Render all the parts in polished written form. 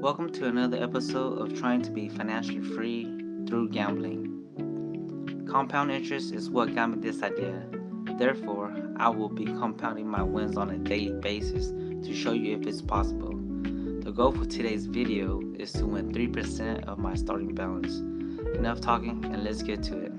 Welcome to another episode of Trying to Be Financially Free Through Gambling. Compound interest is what got me this idea. Therefore, I will be compounding my wins on a daily basis to show you if it's possible. The goal for today's video is to win 3% of my starting balance. Enough talking and let's get to it.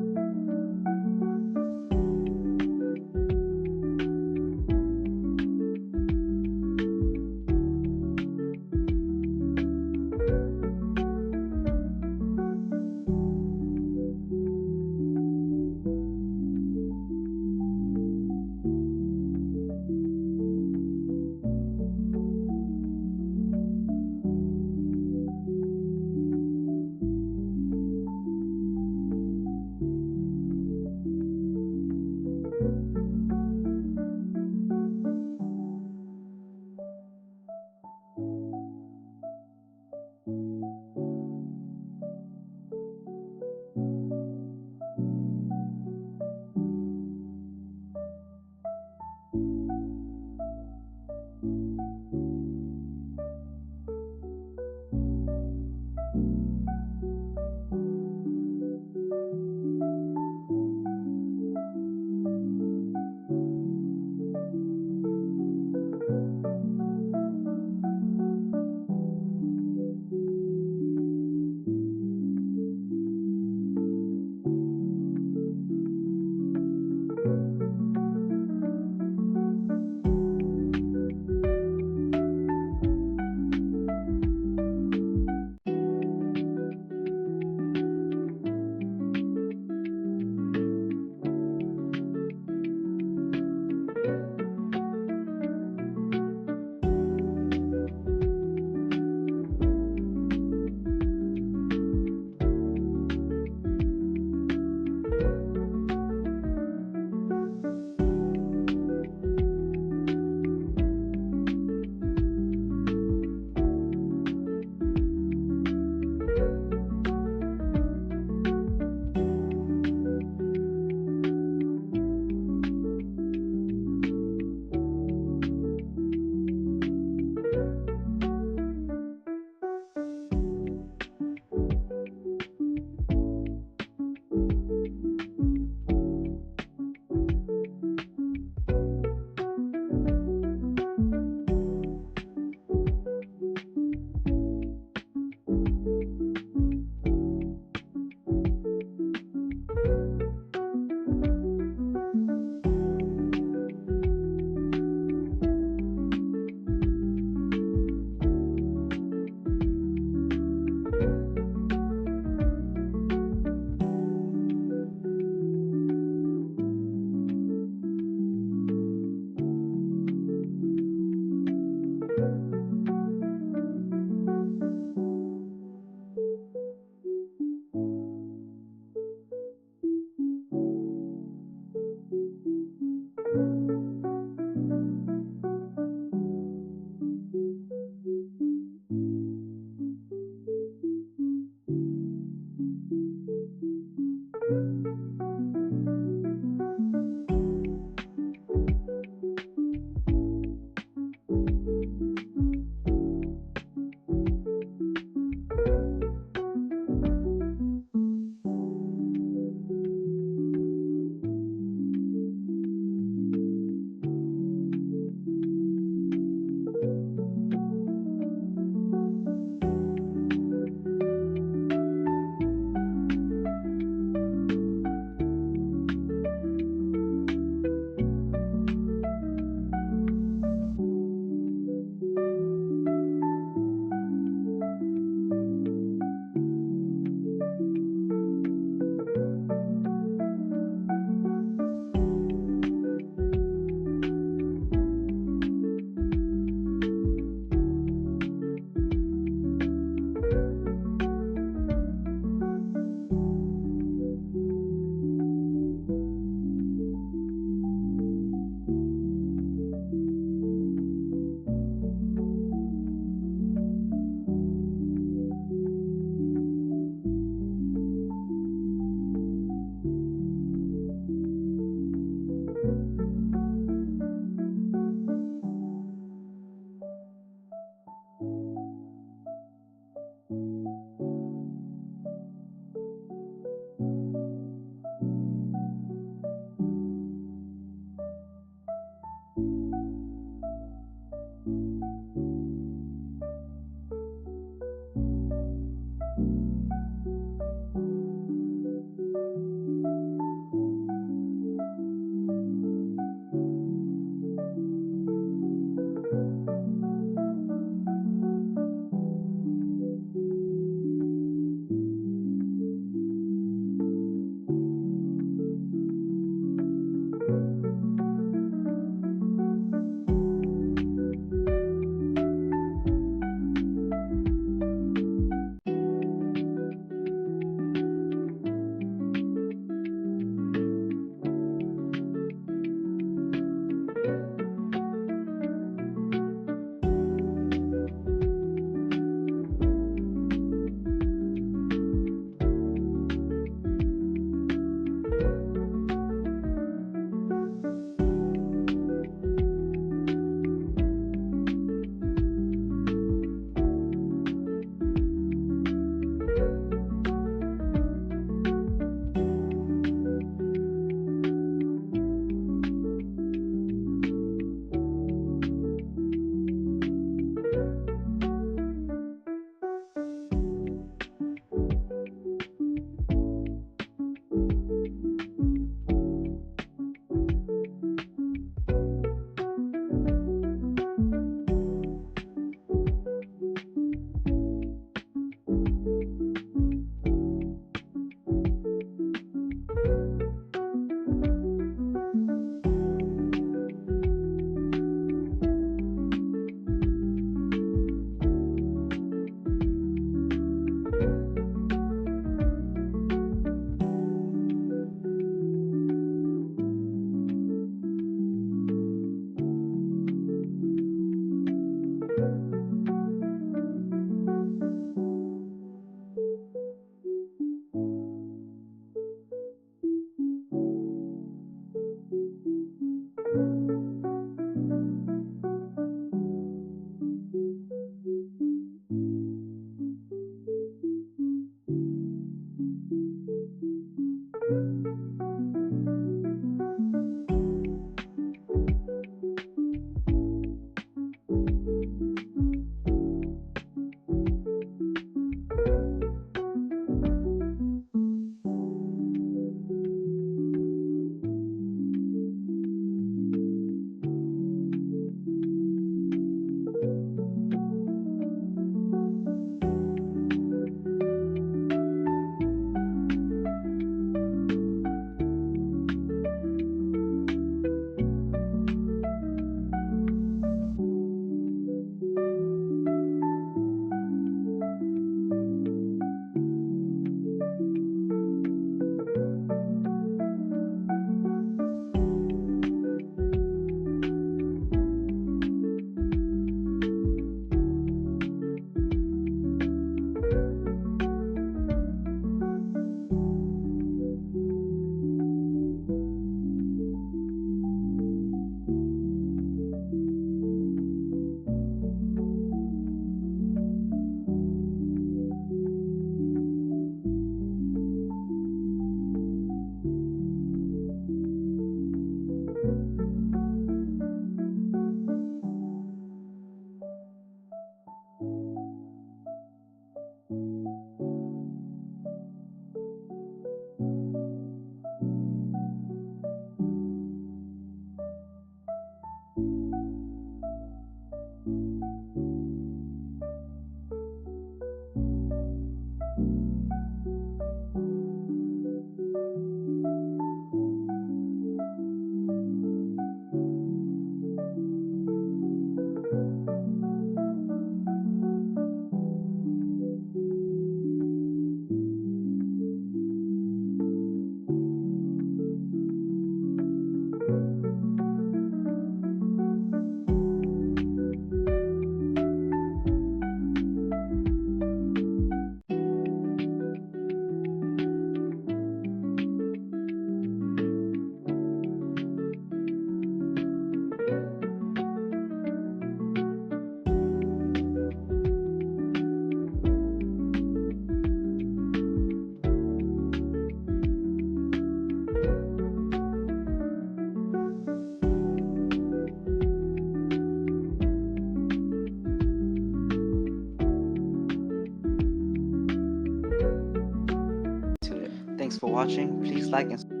watching. Please like and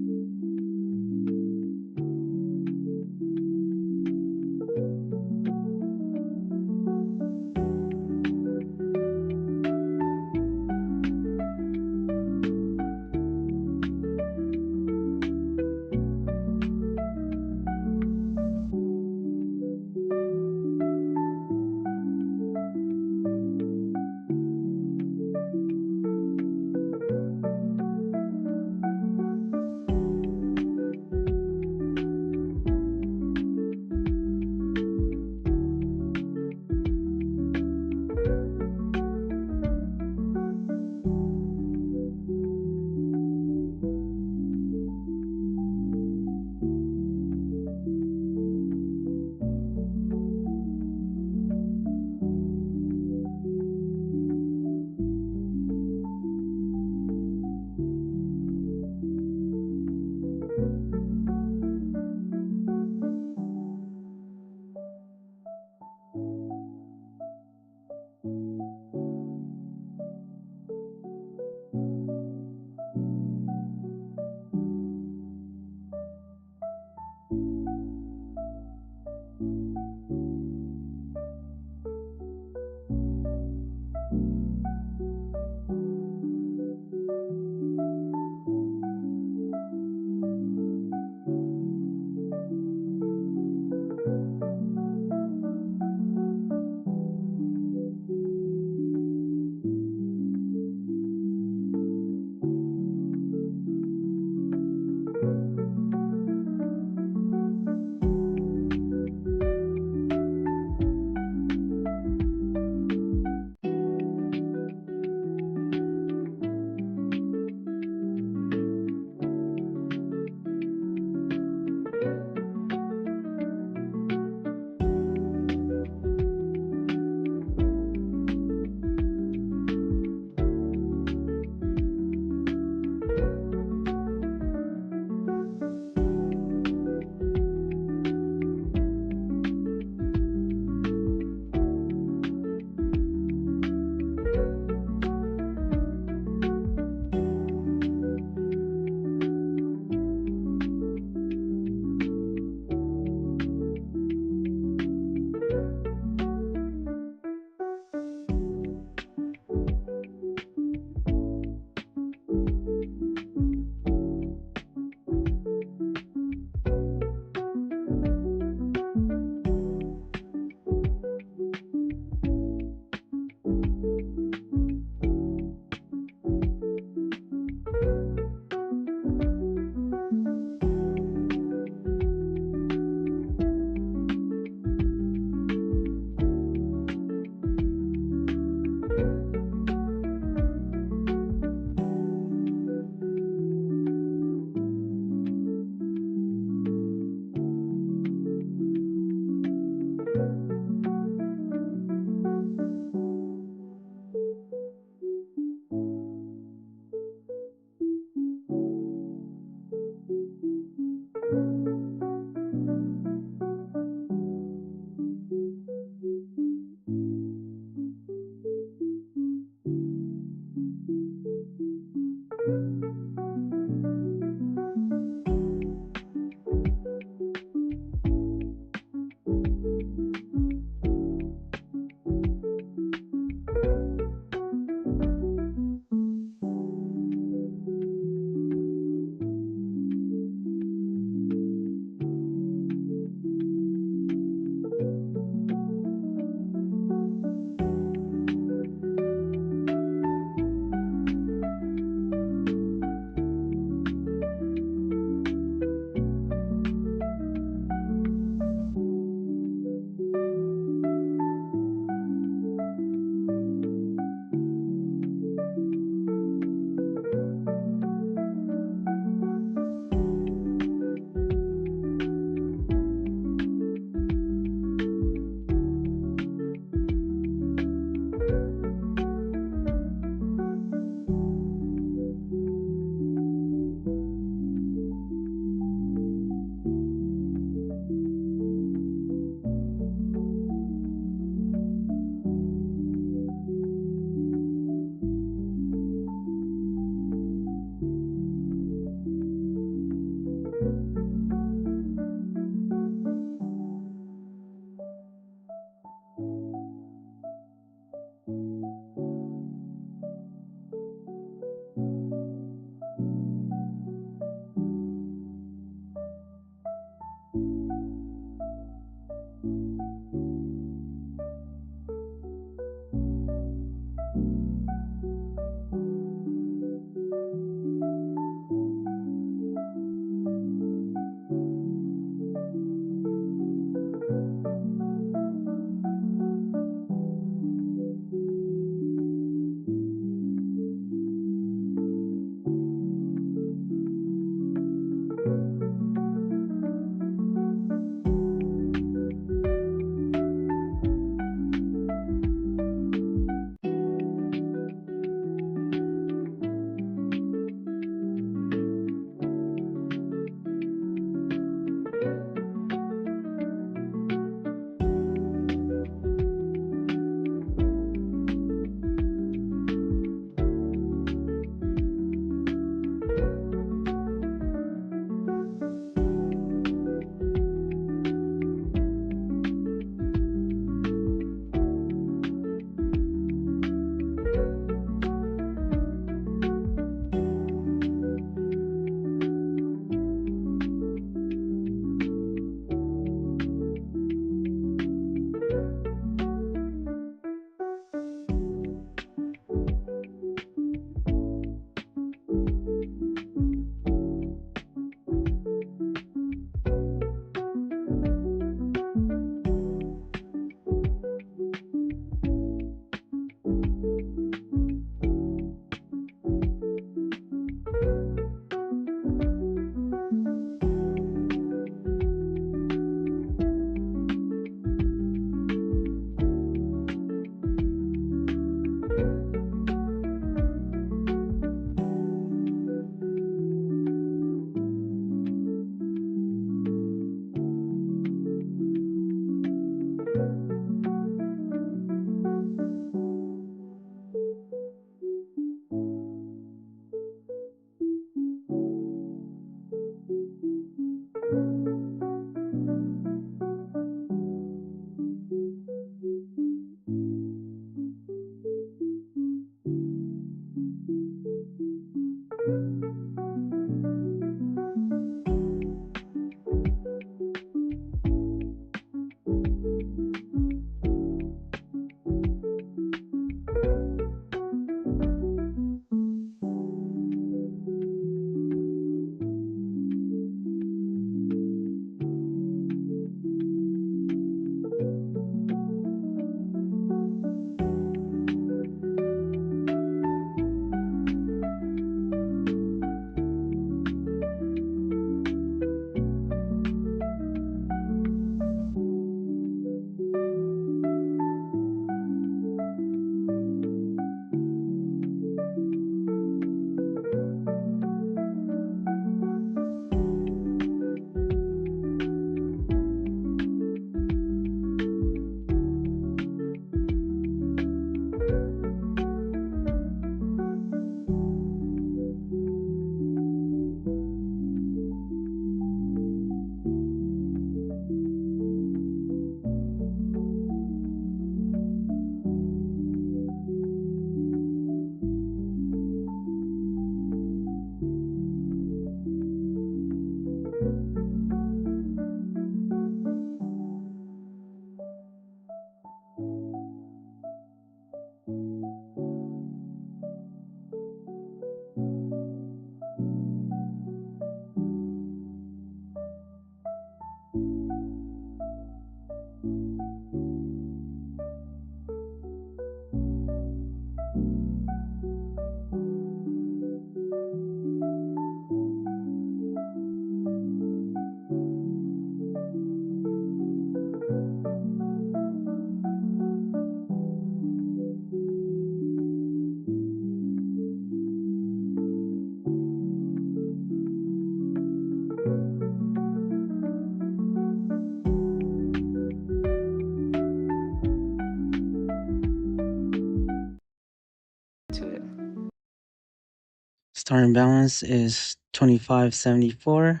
Starting balance is 25.74.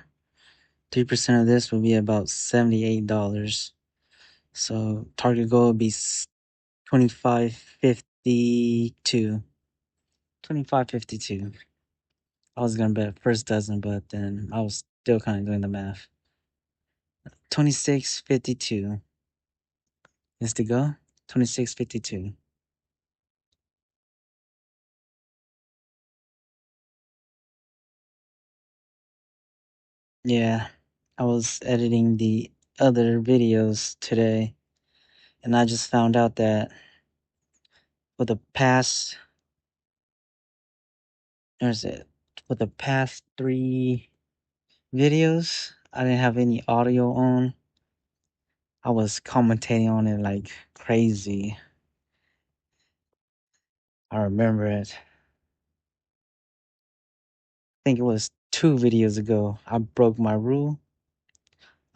3% of this will be about $78. So target goal would be 25.52. 25.52. I was gonna bet first dozen, but then I was still kind of doing the math. 26.52 is to go. 26.52. Yeah, I was editing the other videos today, and I just found out that for the past, there's it, for the past 3 videos, I didn't have any audio on. I was commentating on it like crazy. I remember it. I think it was 2 videos ago. I broke my rule.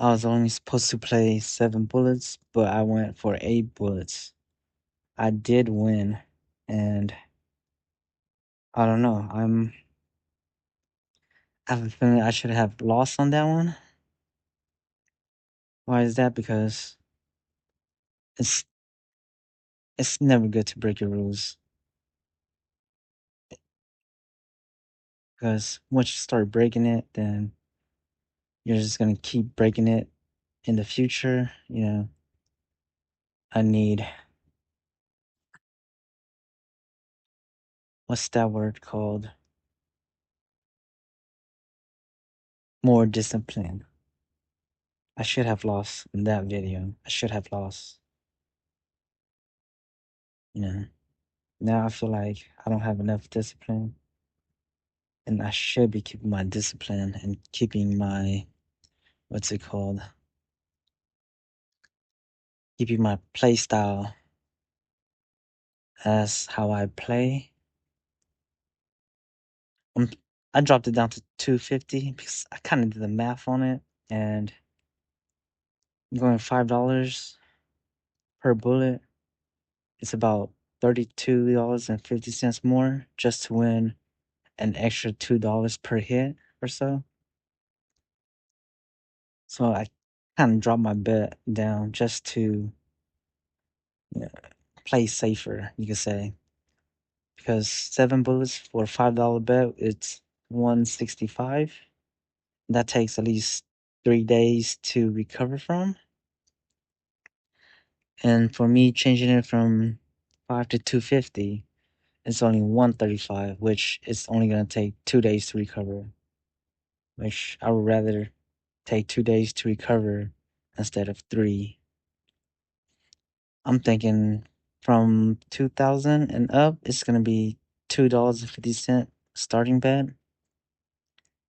I was only supposed to play 7 bullets, but I went for 8 bullets. I did win, and I don't know. I have a feeling I should have lost on that one. Why is that? Because it's it's never good to break your rules. Because once you start breaking it, then you're just gonna keep breaking it in the future. I need, what's that word called? More discipline. I should have lost in that video. I should have lost. You know. Now I feel like I don't have enough discipline, and I should be keeping my discipline and keeping my, what's it called? Keeping my play style as how I play. Um, I dropped it down to 250 because I kind of did the math on it, and going $5 per bullet, it's about $32.50 more just to win an extra $2 per hit or so. So I kind of dropped my bet down just to, play safer, you could say, because 7 bullets for $5 bet, it's 165. That takes at least 3 days to recover from. And for me, changing it from 5 to 250, it's only 135, which is only gonna take 2 days to recover. Which I would rather take 2 days to recover instead of 3. I'm thinking from 2000 and up, it's gonna be $2.50 starting bet,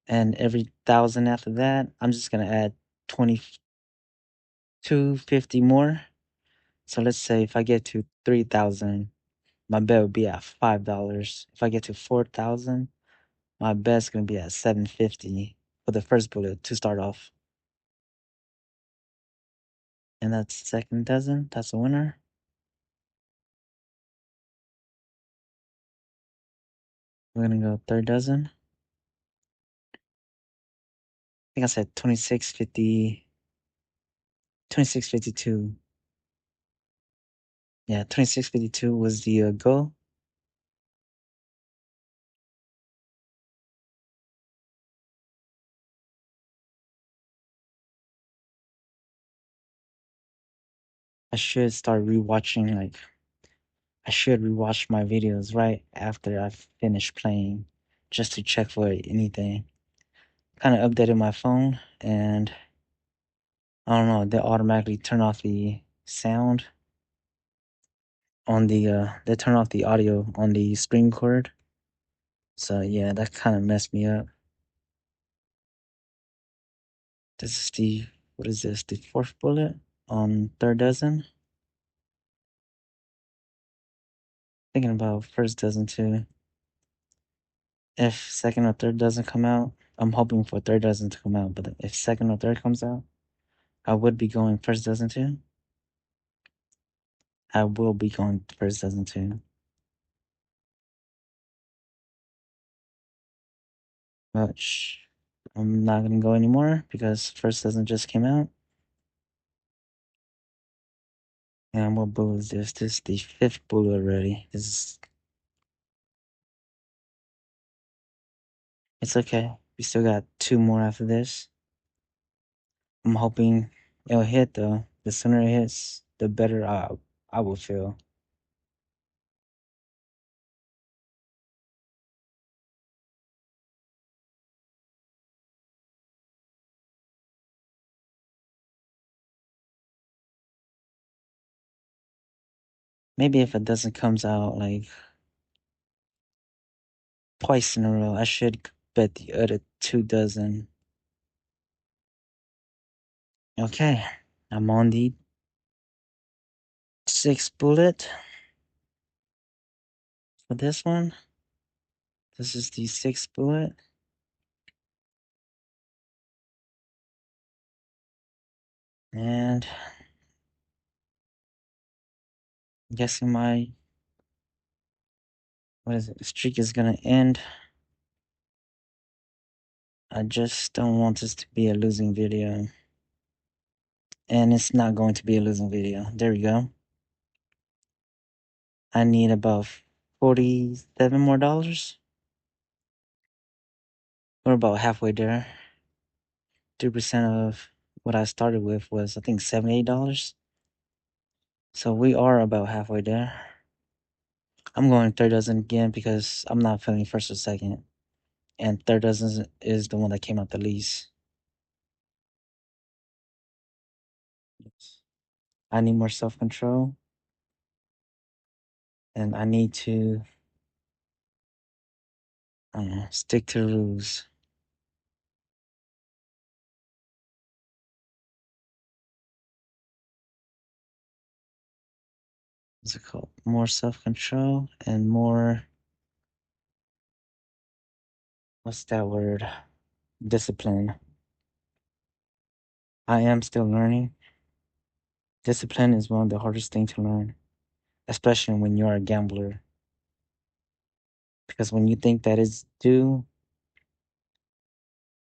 and every thousand after that, I'm just gonna add 22.50 more. So let's say if I get to 3,000, my bet would be at $5. If I get to 4,000, my bet's gonna be at 750 for the first bullet to start off. And that's second dozen. That's a winner. We're gonna go third dozen. I think I said 26.50, 26.52. Yeah, 26.52 was the goal. I should start rewatching, like, I should rewatch my videos right after I finish playing just to check for anything. Kind of updated my phone, and I don't know, they automatically turn off the sound on they turn off the audio on the screen record. So yeah, that kind of messed me up. This is what is this? The fourth bullet on third dozen. Thinking about first dozen too. If second or third doesn't come out, I'm hoping for third dozen to come out. But if second or third comes out, I would be going first dozen too. I will be going first dozen too. But I'm not gonna go anymore because first dozen just came out. And what bull is this? This is the fifth bull already. It's okay. We still got two more after this. I'm hoping it'll hit though. The sooner it hits, the better I will feel. Maybe if a dozen comes out like twice in a row, I should bet the other 2 dozen. Okay, I'm on the sixth bullet for this one. This is the sixth bullet. And I'm guessing my streak is gonna end. I just don't want this to be a losing video. And it's not going to be a losing video. There we go. I need about $47 more. We're about halfway there. 3% of what I started with was, I think, $78. So we are about halfway there. I'm going third dozen again because I'm not feeling first or second. And third dozen is the one that came out the least. I need more self control. And I need to stick to the rules. What's it called? More self control and more. What's that word? Discipline. I am still learning. Discipline is one of the hardest things to learn, especially when you're a gambler. Because when you think that is due,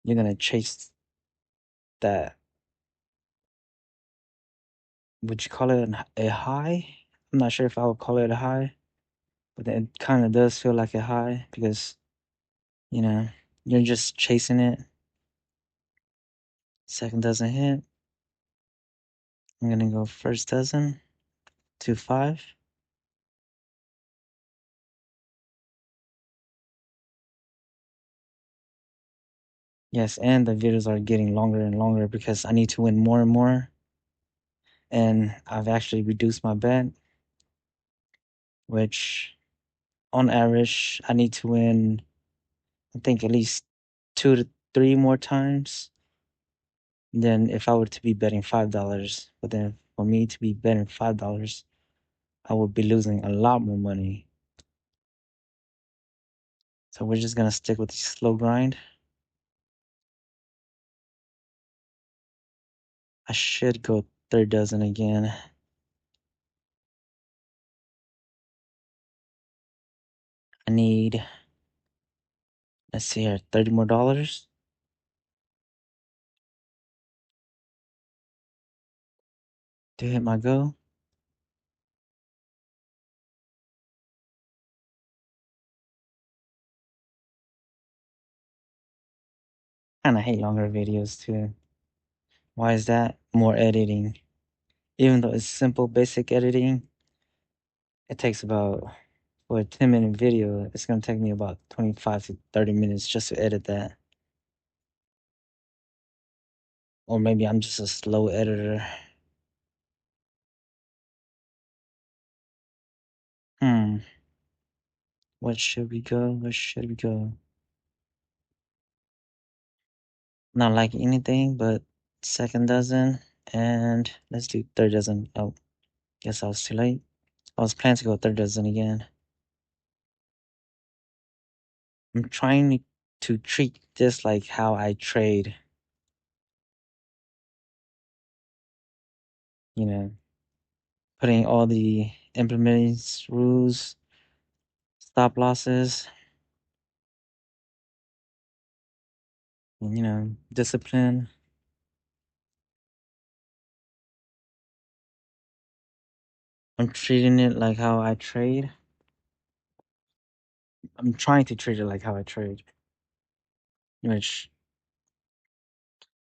you're gonna chase that. Would you call it a high? I'm not sure if I would call it a high, but it kind of does feel like a high because, you know, you're just chasing it. Second doesn't hit. I'm gonna go first dozen, 2-5. Yes, and the videos are getting longer and longer because I need to win more and more. And I've actually reduced my bet, which on average, I need to win, I think, at least 2 to 3 more times than if I were to be betting $5. But then for me to be betting $5, I would be losing a lot more money. So we're just gonna stick with the slow grind. I should go third dozen again. I need, let's see here, $30 more to hit my goal. And I hate longer videos too. Why is that? More editing. Even though it's simple, basic editing, it takes about, for a 10-minute video, it's going to take me about 25 to 30 minutes just to edit that. Or maybe I'm just a slow editor. Hmm. What should we go? Where should we go? Not like anything, but second dozen. And let's do third dozen. Oh, guess I was too late. I was planning to go third dozen again. I'm trying to treat this like how I trade. You know, putting all the implementing rules, stop losses. And, discipline. I'm treating it like how I trade. I'm trying to treat it like how I trade, which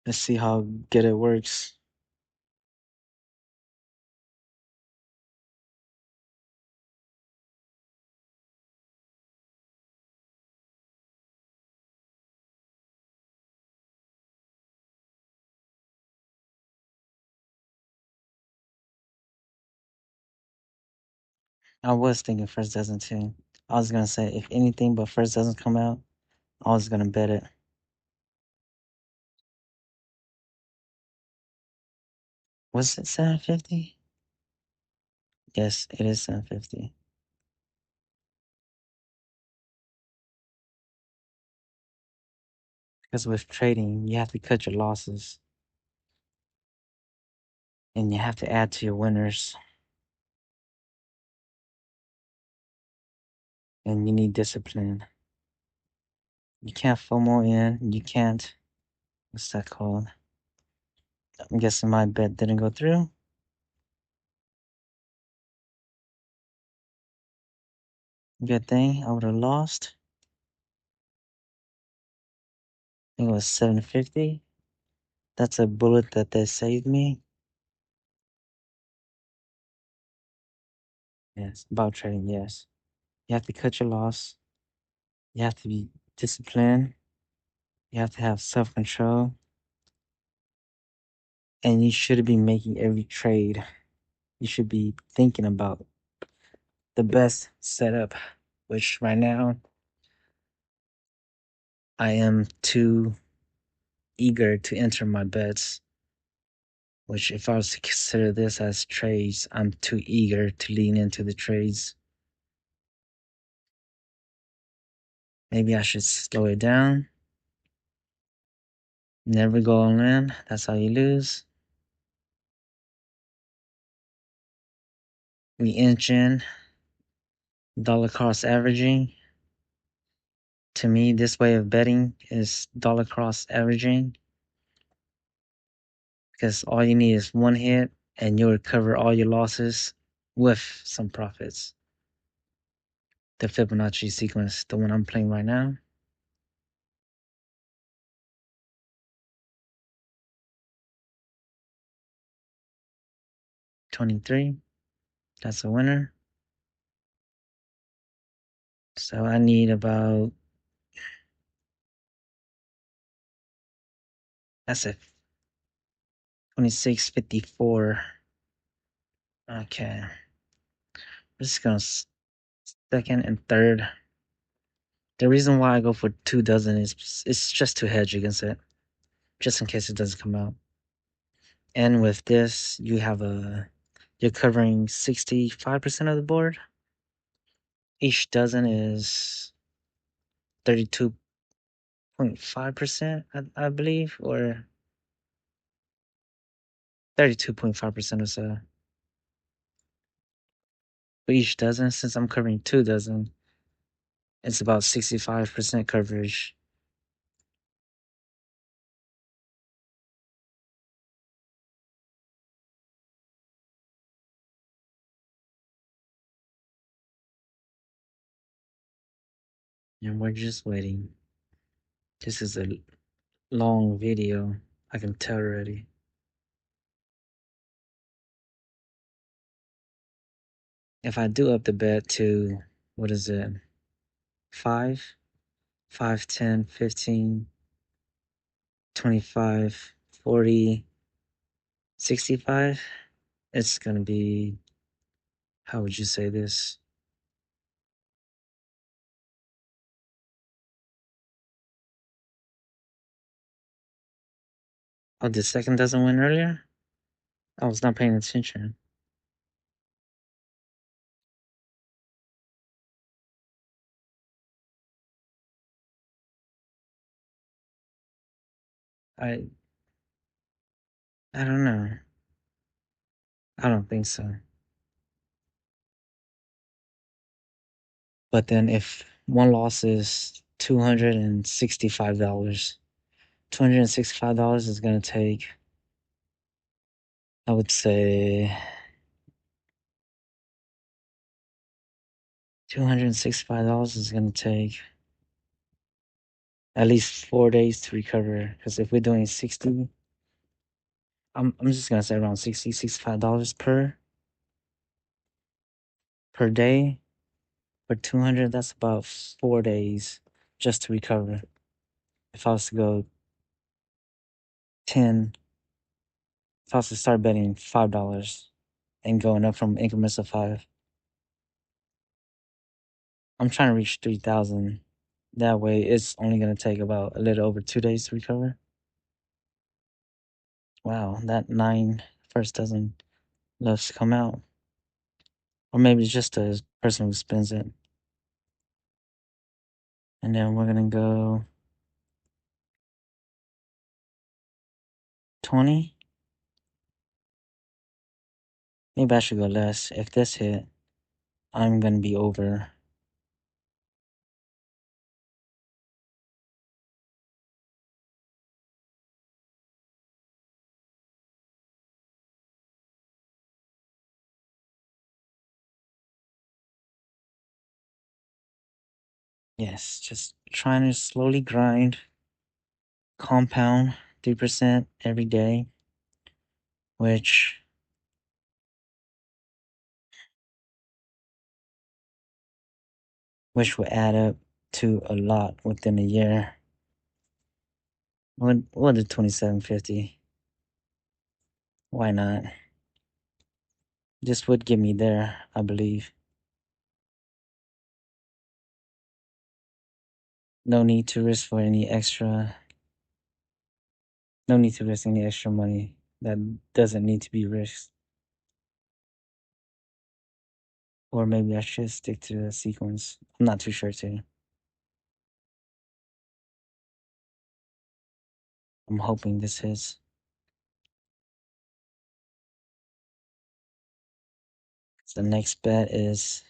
let's see how good it works. I was thinking first doesn't too. I was gonna say if anything but first doesn't come out, I was gonna bet it. Was it 750? Yes, it is 750. Because with trading, you have to cut your losses and you have to add to your winners. And you need discipline. You can't FOMO in. You can't. What's that called? I'm guessing my bet didn't go through. Good thing I would have lost. I think it was 750. That's a bullet that they saved me. Yes, about trading, yes. You have to cut your loss. You have to be disciplined. You have to have self control. And you should be making every trade. You should be thinking about the best setup, which right now I am too eager to enter my bets. Which, if I was to consider this as trades, I'm too eager to lean into the trades. Maybe I should slow it down. Never go all in. That's how you lose. We inch in. Dollar cost averaging. To me, this way of betting is dollar cost averaging because all you need is one hit and you'll recover all your losses with some profits. The Fibonacci sequence, the one I'm playing right now. $23. That's a winner. So I need about, that's it, 26.54. Okay. We're just going second and third. The reason why I go for 2 dozen is it's just to hedge against it, just in case it doesn't come out. And with this, you're covering 65% of the board. Each dozen is 32.5%, I believe, or 32.5% or so. For each dozen, since I'm covering 2 dozen, it's about 65% coverage. And we're just waiting. This is a long video. I can tell already. If I do up the bet to, what is it, 5, 5, 10, 15, 25, 40, 65, it's going to be, how would you say this? Oh, the second doesn't win earlier? I was not paying attention. I I don't know. I don't think so. But then if one loss is $265, $265 is gonna take, I would say, $265 is gonna take at least 4 days to recover. Because if we're doing 60, I'm just gonna say around $65 per day. For 200, that's about 4 days just to recover. If I was to go 10, if I was to start betting $5 and going up from increments of 5, I'm trying to reach 3,000. That way, it's only gonna take about a little over 2 days to recover. Wow, that 9 first dozen loves to come out. Or maybe it's just a person who spins it. And then we're gonna go 20. Maybe I should go less. If this hit, I'm gonna be over. Yes, just trying to slowly grind, compound 3% every day, which will add up to a lot within a year. What is 2750? Why not? This would get me there, I believe. No need to risk for any extra. No need to risk any extra money that doesn't need to be risked. Or maybe I should stick to the sequence. I'm not too sure too. I'm hoping this hits. The next bet is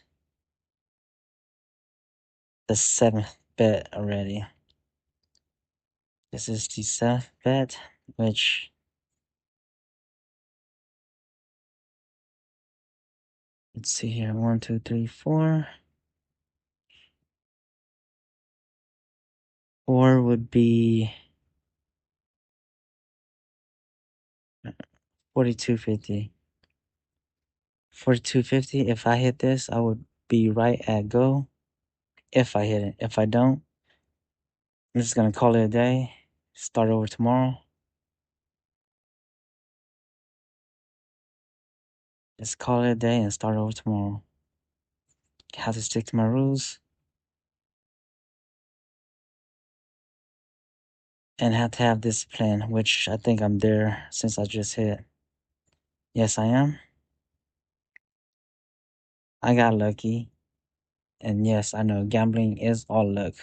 the 7th bet already. This is the 7th bet, which, let's see here, 1, 2, 3, 4. 4 would be 4250. 4250. If I hit this, I would be right at go. If I hit it. If I don't, I'm just gonna call it a day. Start over tomorrow. Just call it a day and start over tomorrow. Have to stick to my rules. And have to have discipline, which I think I'm there since I just hit. Yes, I am. I got lucky. And yes, I know gambling is all luck.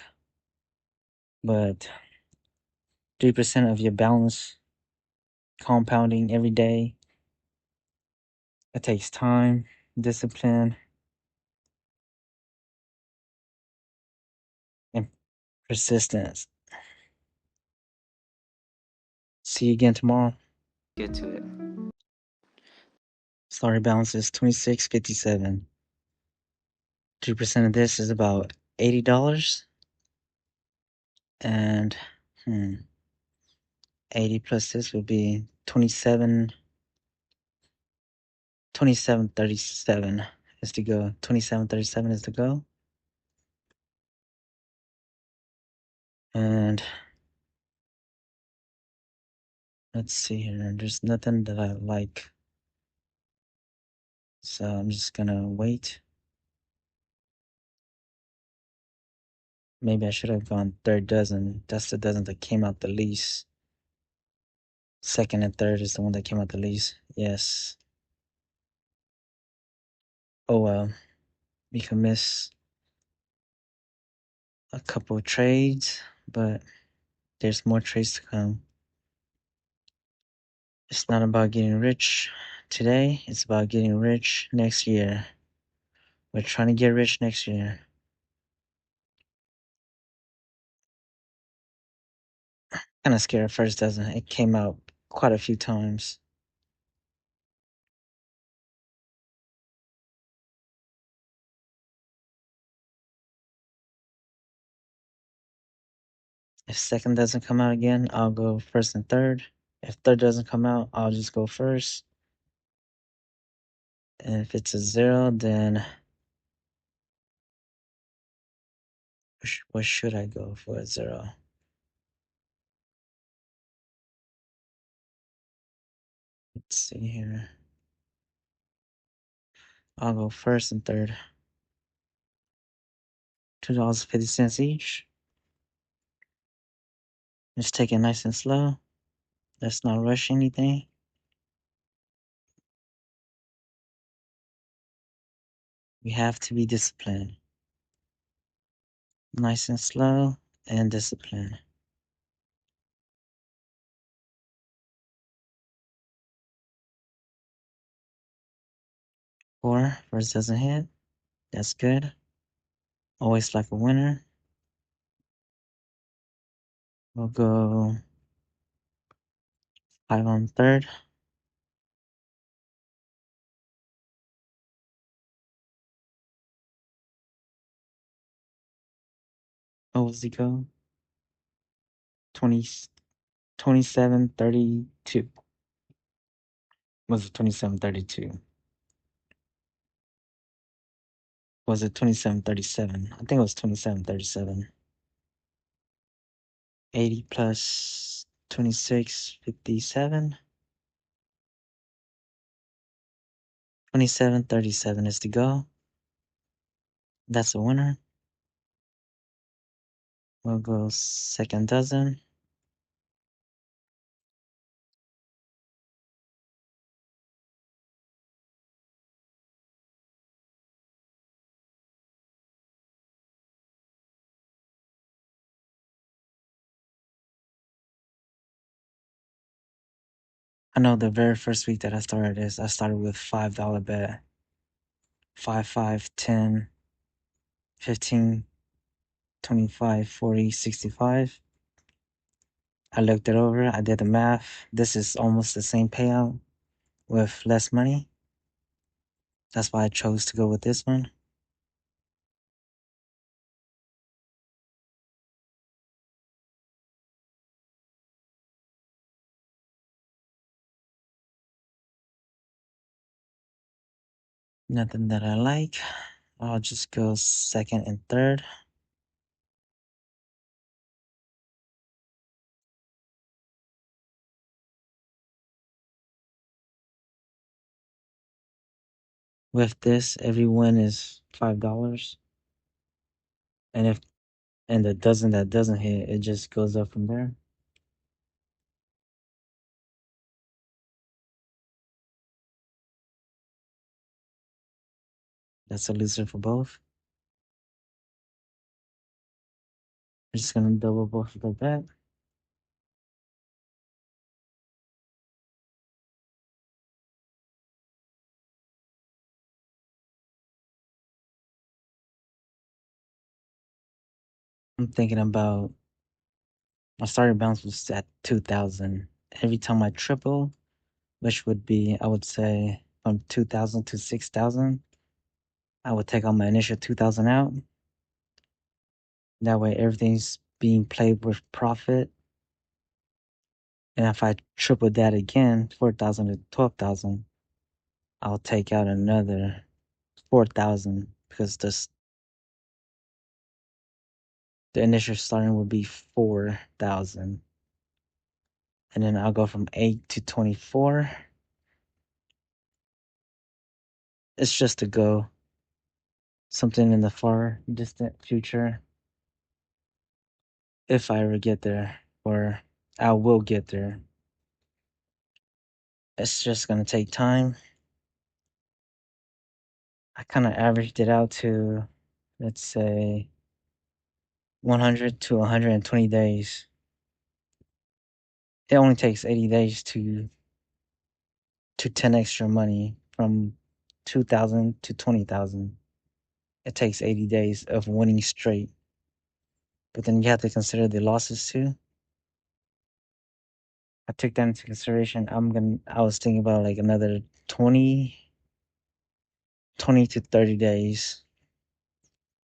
But 3% of your balance compounding every day, it takes time, discipline, and persistence. See you again tomorrow. Get to it. Starting balance is $26.57. 3% of this is about $80. And 80 plus this would be 2737 is to go. 2737 is to go. And let's see here. There's nothing that I like. So I'm just gonna wait. Maybe I should have gone third dozen. That's the dozen that came out the least. Second and third is the one that came out the least. Yes. Oh well. We can miss a couple of trades, but there's more trades to come. It's not about getting rich today, it's about getting rich next year. We're trying to get rich next year. Kind of scared at first, doesn't it? It came out quite a few times. If second doesn't come out again, I'll go first and third. If third doesn't come out, I'll just go first. And if it's a zero, then what should I go for a zero? Let's see here. I'll go first and third. $2.50 each. Just take it nice and slow. Let's not rush anything. We have to be disciplined. Nice and slow and disciplined. Four, first doesn't hit. That's good. Always like a winner. We'll go five on third. What was the go? 20, 27-32. Was it 27-32? Was it 27-37? I think it was 27-37. 80 plus 26, 57. 27-37 is the go. That's a winner. We'll go second dozen. I know the very first week that I started this, I started with $5 bet. 5, 5, 10, 15, 25, 40, 65. I looked it over, I did the math. This is almost the same payout with less money. That's why I chose to go with this one. Nothing that I like. I'll just go second and third. With this, every win is $5. And the dozen that doesn't hit, it just goes up from there. That's a loser for both. I'm just gonna double both of the bet. I'm thinking about my starting balance was at 2,000. Every time I triple, which would be, I would say, from 2,000 to 6,000, I would take all my initial 2,000 out. That way, everything's being played with profit. And if I triple that again, 4,000 to 12,000, I'll take out another 4,000 because the initial starting will be 4,000. And then I'll go from 8 to 24. It's just to go something in the far distant future. If I ever get there, or I will get there. It's just gonna take time. I kind of averaged it out to, let's say, 100 to 120 days. It only takes 80 days to 10 extra money from 2,000 to 20,000. It takes 80 days of winning straight. But then you have to consider the losses too. I took that into consideration. I was thinking about like another 20 to 30 days.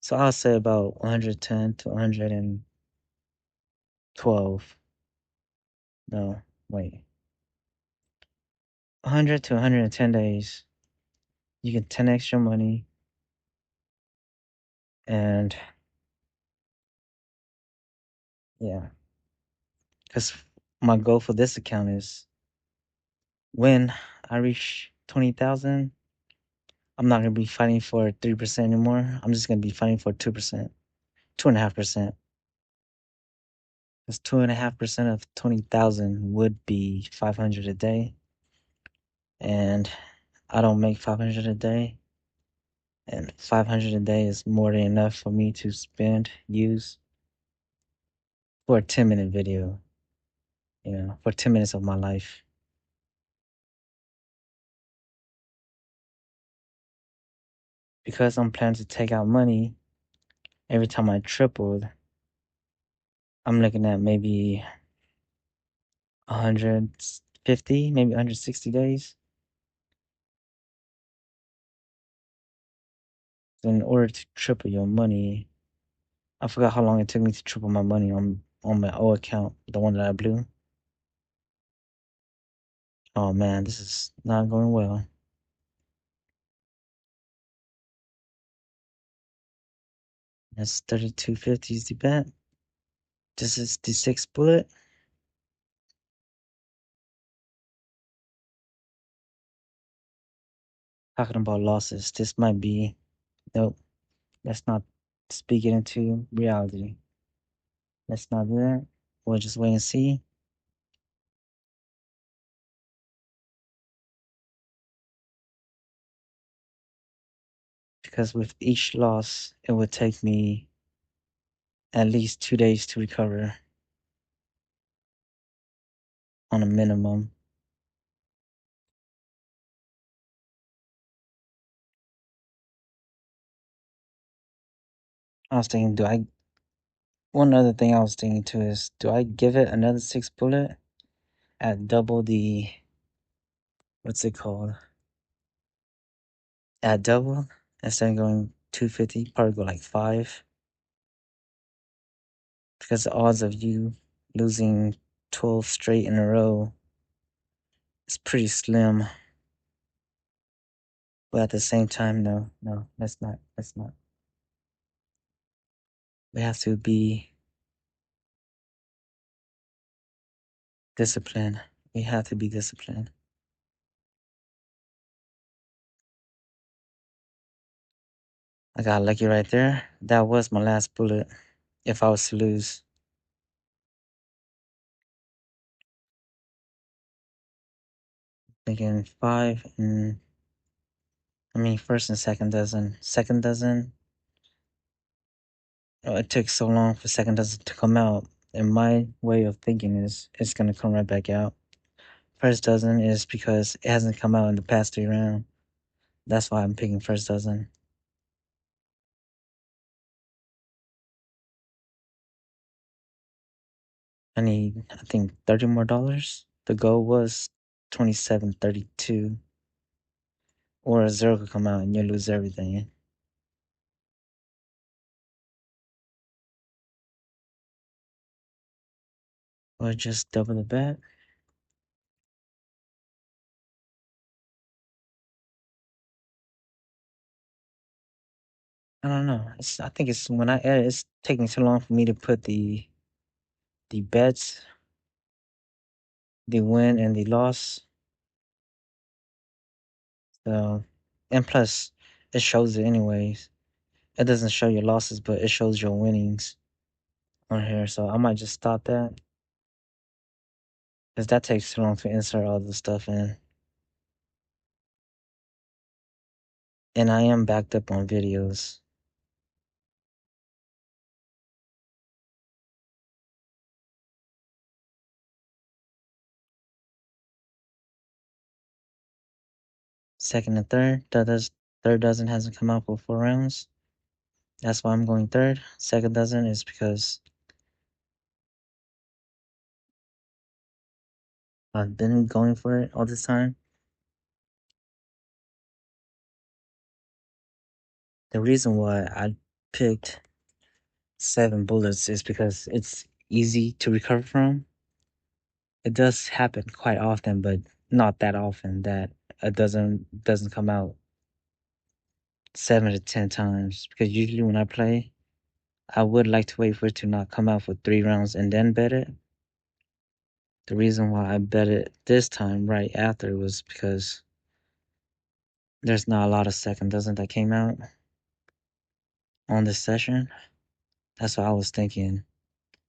So I'll say about 110 to 112. No, wait. 100 to 110 days. You can 10x your money. And yeah, because my goal for this account is when I reach 20,000, I'm not going to be fighting for 3% anymore. I'm just going to be fighting for 2%, 2.5%. Because 2.5% of 20,000 would be 500 a day. And I don't make 500 a day. And 500 a day is more than enough for me to use for a 10-minute video, for 10 minutes of my life. Because I'm planning to take out money every time I tripled, I'm looking at maybe 150, maybe 160 days. So in order to triple your money, I forgot how long it took me to triple my money on my old account, the one that I blew. Oh man, this is not going well. That's 3250 is the bet. This is the sixth bullet. Talking about losses, this might be, nope, let's not speak it into reality. Let's not do that. We'll just wait and see. Because with each loss, it would take me at least 2 days to recover on a minimum. I was thinking, one other thing I was thinking too is, do I give it another six bullet at double the, what's it called? At double, instead of going 250, probably go like 5. Because the odds of you losing 12 straight in a row is pretty slim. But at the same time, no, let's not. We have to be disciplined. We have to be disciplined. I got lucky right there. That was my last bullet if I was to lose. Thinking 5 and first and second dozen. Second dozen, it took so long for second dozen to come out. And my way of thinking is it's going to come right back out. First dozen is because it hasn't come out in the past 3 rounds. That's why I'm picking first dozen. I need, I think, $30 more. The goal was 27.32. Or a zero could come out and you lose everything. Or just double the bet. I don't know. I think it's when I edit, it's taking too long for me to put the bets, the win and the loss. So, and plus, it shows it anyways. It doesn't show your losses, but it shows your winnings on here. So I might just stop that because that takes too long to insert all the stuff in. And I am backed up on videos. Second and third. Third dozen hasn't come out for 4 rounds. That's why I'm going third. Second dozen is because I've been going for it all this time. The reason why I picked 7 bullets is because it's easy to recover from. It does happen quite often, but not that often that it doesn't come out 7 to 10 times. Because usually when I play, I would like to wait for it to not come out for 3 rounds and then bet it. The reason why I bet it this time right after was because there's not a lot of second dozen that came out on this session. That's what I was thinking.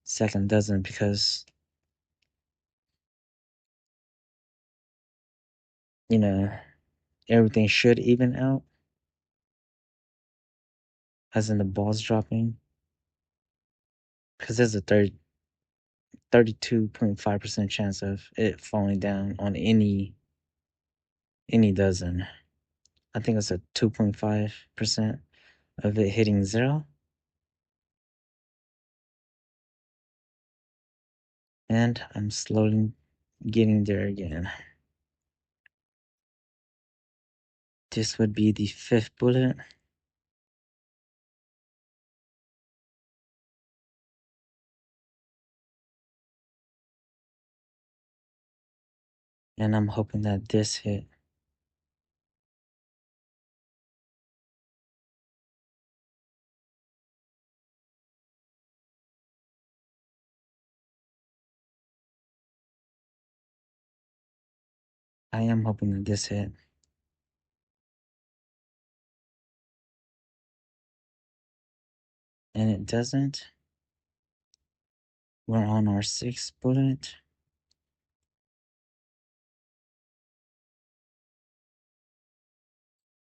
Second dozen because you know everything should even out, as in the balls dropping. Because there's a 32.5% chance of it falling down on any dozen. I think it's a 2.5% of it hitting zero. And I'm slowly getting there again. This would be the 5th bullet. And I'm hoping that this hit. I am hoping that this hit. And it doesn't. We're on our 6th bullet.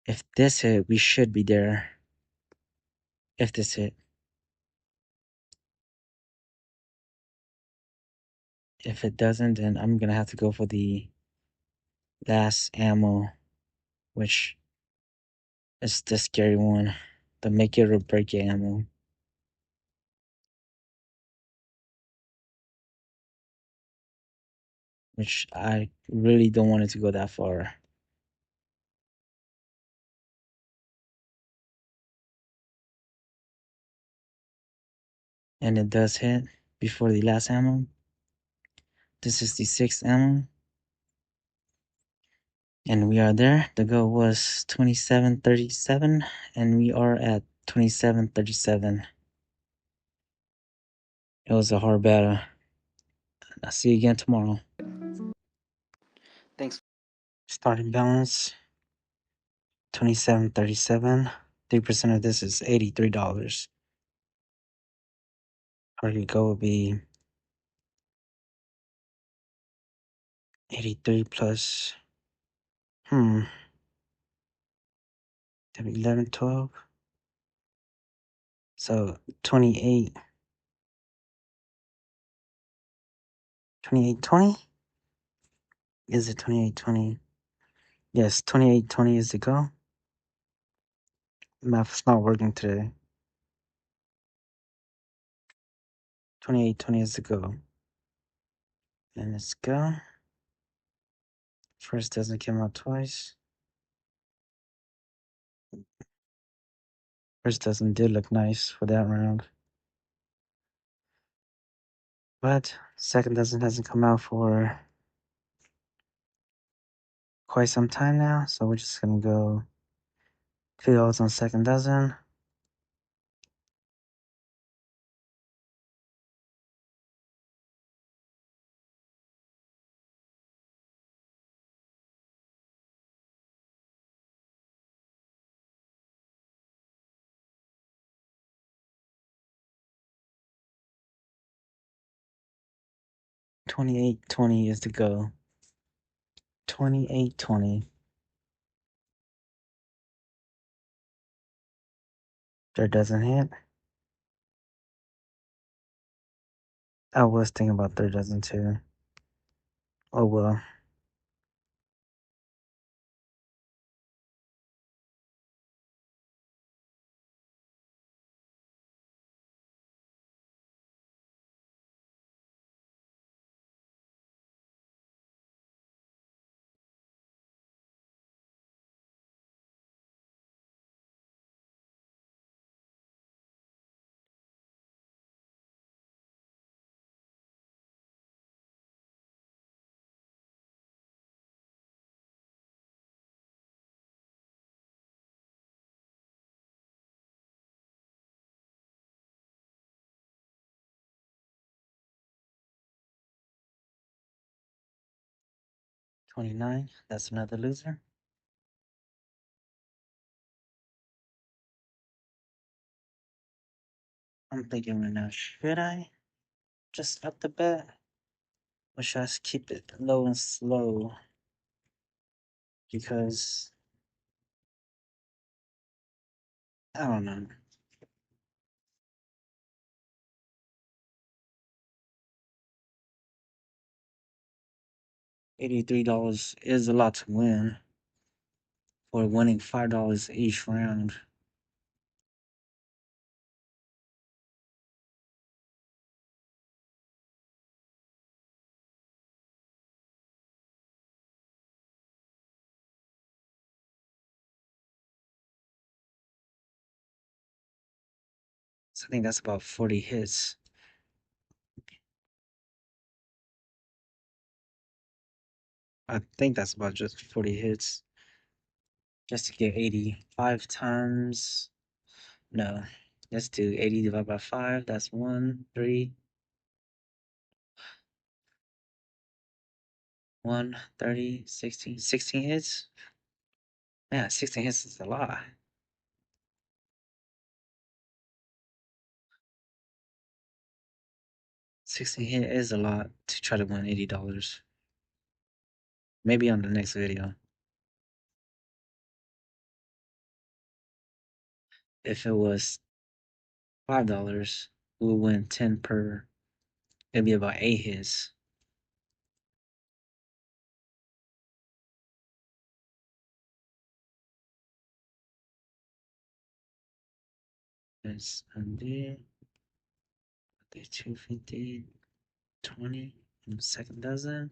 If this hit, we should be there. If this hit. If it doesn't, then I'm gonna have to go for the last ammo, which is the scary one. The make it or break it ammo. Which I really don't want it to go that far. And it does hit before the last ammo. This is the 6th ammo. And we are there. The goal was 2737, and we are at 2737. It was a hard battle. I'll see you again tomorrow. Thanks. Starting balance 2737. 3% of this is $83. Target goal would be 83 plus 11, 12. So 28. 2820? Is it 2820? Yes, 2820 is the goal. Math's not working today. 2820 is the goal. And let's go. First doesn't come out twice. First doesn't did look nice for that round. But second dozen hasn't come out for quite some time now. So we're just gonna go $2 on second dozen. $28.20 is the go. $28.20. Third doesn't hit. I was thinking about third dozen too. Oh well. 29. That's another loser. I'm thinking right now, should I just up the bet? Or should I just keep it low and slow? Because I don't know. $83 is a lot to win for winning $5 each round. So I think that's about 40 hits. I think that's about just 40 hits. Just to get 85 times. No. Let's do 80 divided by 5. That's 1, 3, 1, 30, 16. 16 hits? Yeah, 16 hits is a lot. 16 hit is a lot to try to win $80. Maybe on the next video. If it was $5, we would win 10 per. It'd be about 8 hits. That's 100, 250, 20, and the second dozen.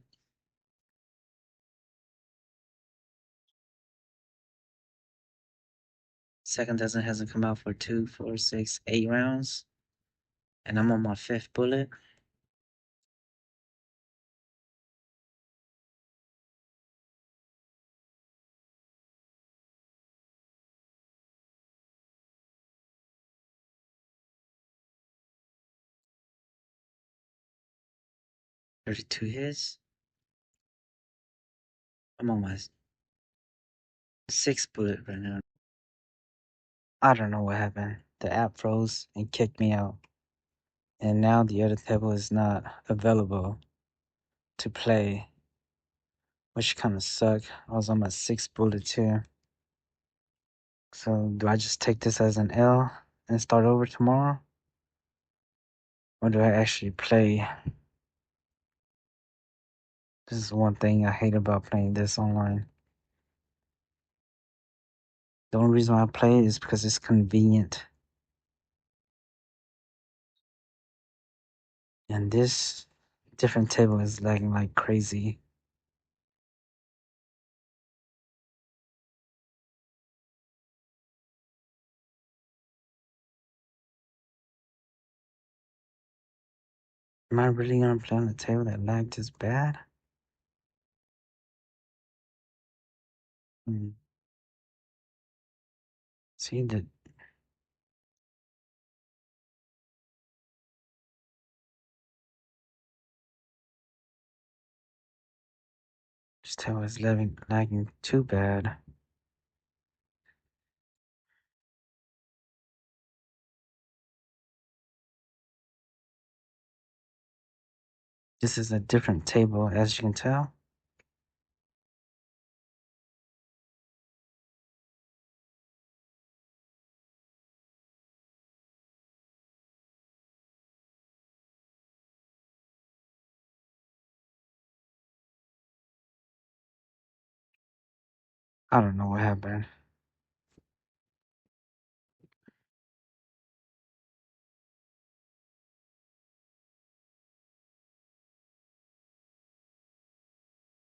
Second dozen hasn't come out for 2, 4, 6, 8 rounds. And I'm on my 5th bullet. $32 hits. I'm on my 6th bullet right now. I don't know what happened. The app froze and kicked me out. And now the other table is not available to play, which kind of sucked. I was on my 6th bullet too. So do I just take this as an L and start over tomorrow? Or do I actually play? This is one thing I hate about playing this online. The only reason why I play it is because it's convenient. And this different table is lagging like crazy. Am I really gonna play on a table that lagged this bad? Hmm. See, this table is lagging too bad. This is a different table, as you can tell. I don't know what happened.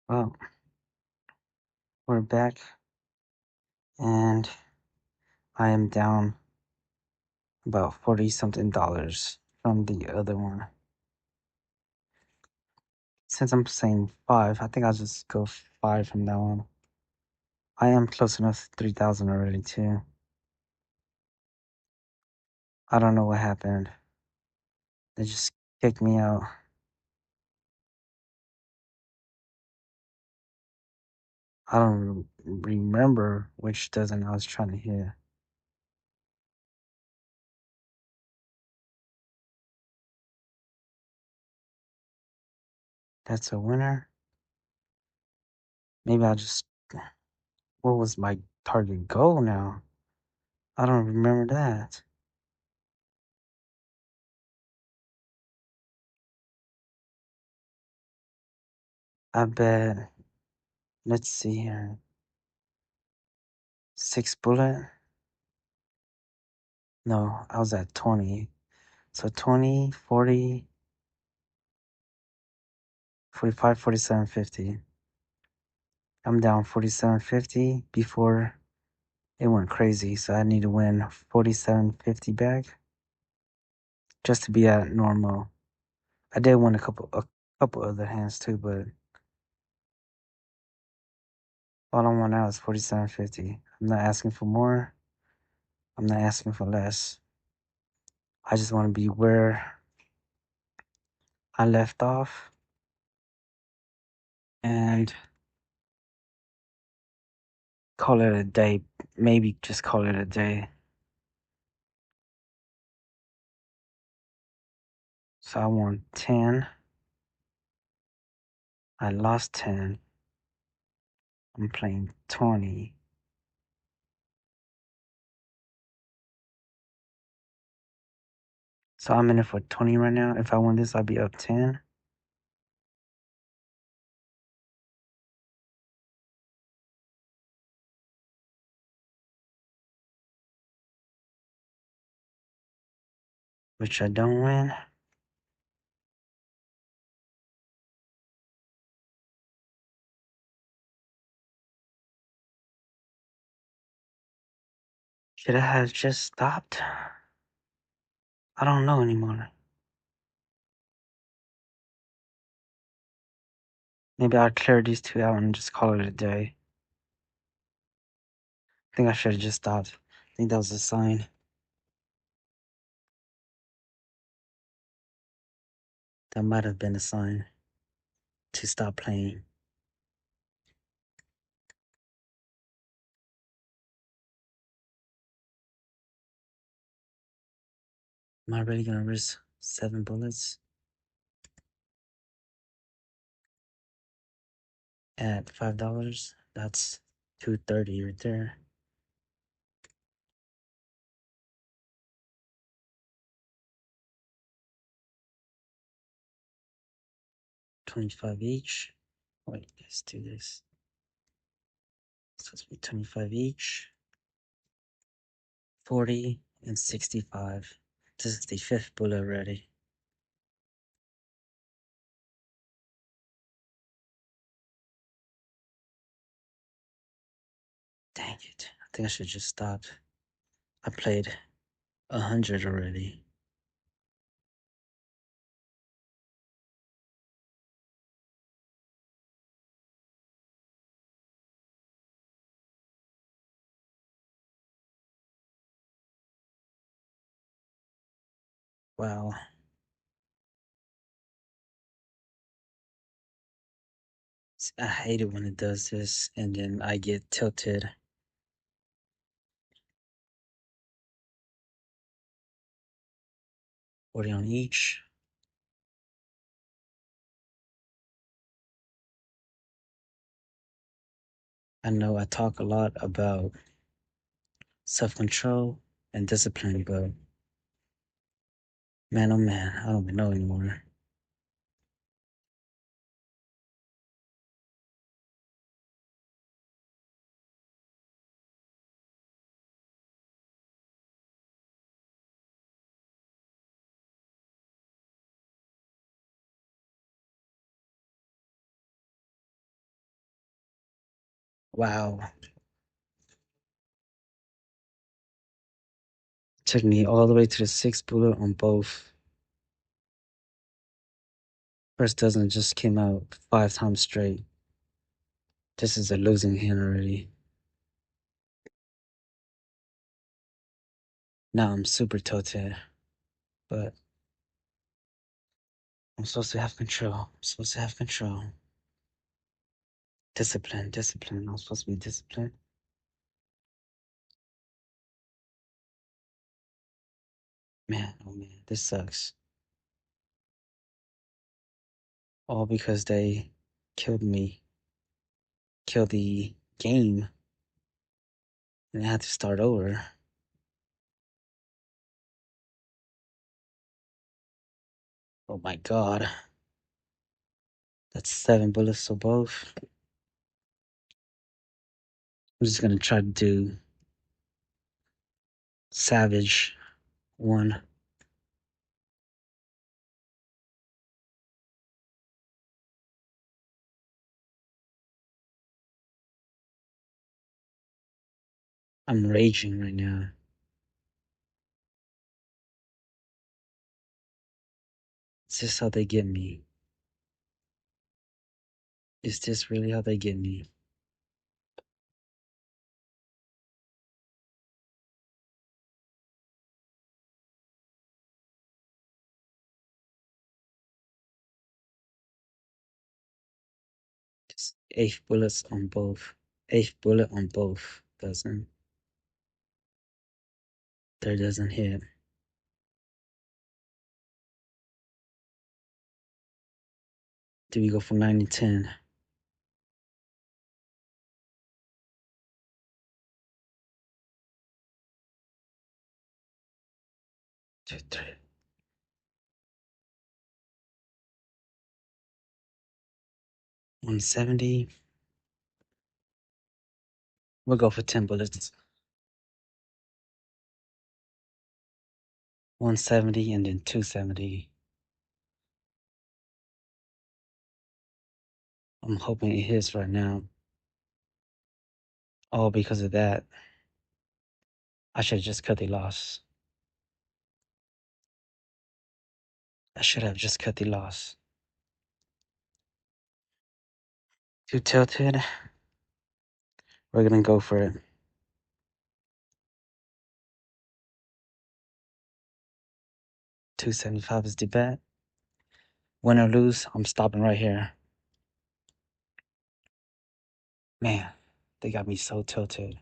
Well, we're back, and I am down about 40 something dollars from the other one. Since I'm saying 5, I think I'll just go 5 from now on. I am close enough to 3,000 already, too. I don't know what happened. They just kicked me out. I don't remember which dozen I was trying to hit. That's a winner. Maybe I'll just. What was my target goal now? I don't remember that. I bet. Let's see here. 6 bullet. No, I was at 20. So 20, 40, 45, 47, 50. I'm down 47.50 before it went crazy. So I need to win 47.50 back just to be at normal. I did win a couple other hands too, but all I want now is 47.50. I'm not asking for more. I'm not asking for less. I just want to be where I left off and call it a day. Maybe just call it a day. So I won 10. I lost 10. I'm playing 20. So I'm in it for 20 right now. If I win this, I'll be up 10. Which I don't win. Should I have just stopped? I don't know anymore. Maybe I'll clear these two out and just call it a day. I think I should have just stopped. I think that was a sign. That might have been a sign to stop playing. Am I really gonna risk 7 bullets at $5? That's $2.30 right there. $25 each. Wait, let's do this. So it's be 25 each. 40 and 65. This is the 5th bullet already. Dang it. I think I should just stop. I played 100 already. Wow. I hate it when it does this and then I get tilted. 40 on each. I know I talk a lot about self-control and discipline, but man, oh man, I don't even know anymore. Wow. Took me all the way to the 6th bullet on both. First dozen just came out 5 times straight. This is a losing hand already. Now I'm super tilted, but I'm supposed to have control. I'm supposed to have control. Discipline, discipline. I'm supposed to be disciplined. Man, oh man, this sucks. All because they killed me, killed the game, and I had to start over. Oh my god. That's 7 bullets for both. I'm just gonna try to do Savage one. I'm raging right now. Is this how they get me? Is this really how they get me? Just 8 bullets on both. 8th bullet on both. Doesn't. There doesn't hit. Do we go for 9 and 10? 2, 3. 170. We'll go for 10 bullets. 170 and then 270. I'm hoping it hits right now. All because of that. I should have just cut the loss. I should have just cut the loss. Too tilted. We're gonna go for it. 275 is the bet. Win or lose, I'm stopping right here. Man, they got me so tilted.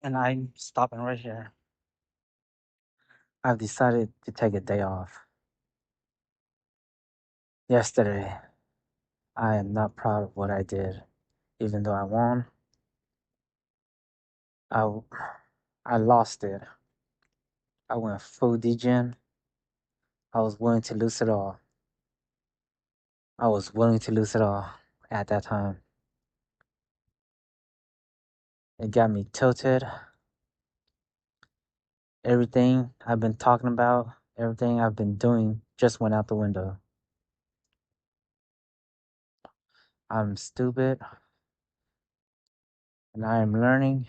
And I'm stopping right here. I've decided to take a day off. Yesterday, I am not proud of what I did. Even though I won, I, I lost it. I went full degen. I was willing to lose it all. I was willing to lose it all at that time. It got me tilted. Everything I've been talking about, everything I've been doing just went out the window. I'm stupid and I am learning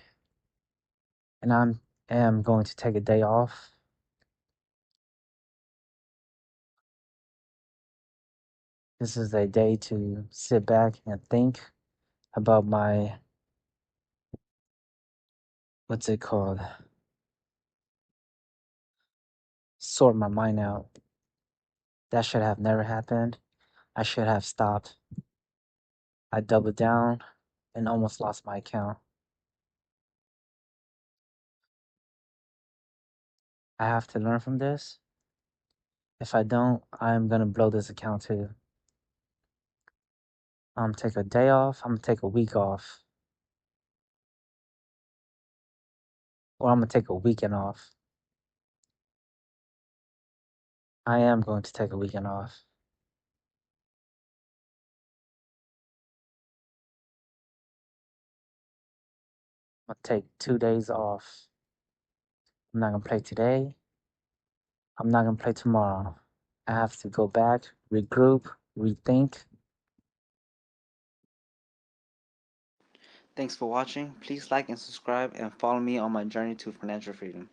and am going to take a day off. This is a day to sit back and think about my, what's it called? Sort my mind out. That should have never happened. I should have stopped. I doubled down and almost lost my account. I have to learn from this. If I don't, I'm gonna blow this account too. I'm gonna take a day off. I'm gonna take a week off. Or I'm gonna take a weekend off. I am going to take a weekend off. I'm gonna take 2 days off. I'm not gonna play today. I'm not gonna play tomorrow. I have to go back, regroup, rethink. Thanks for watching. Please like and subscribe and follow me on my journey to financial freedom.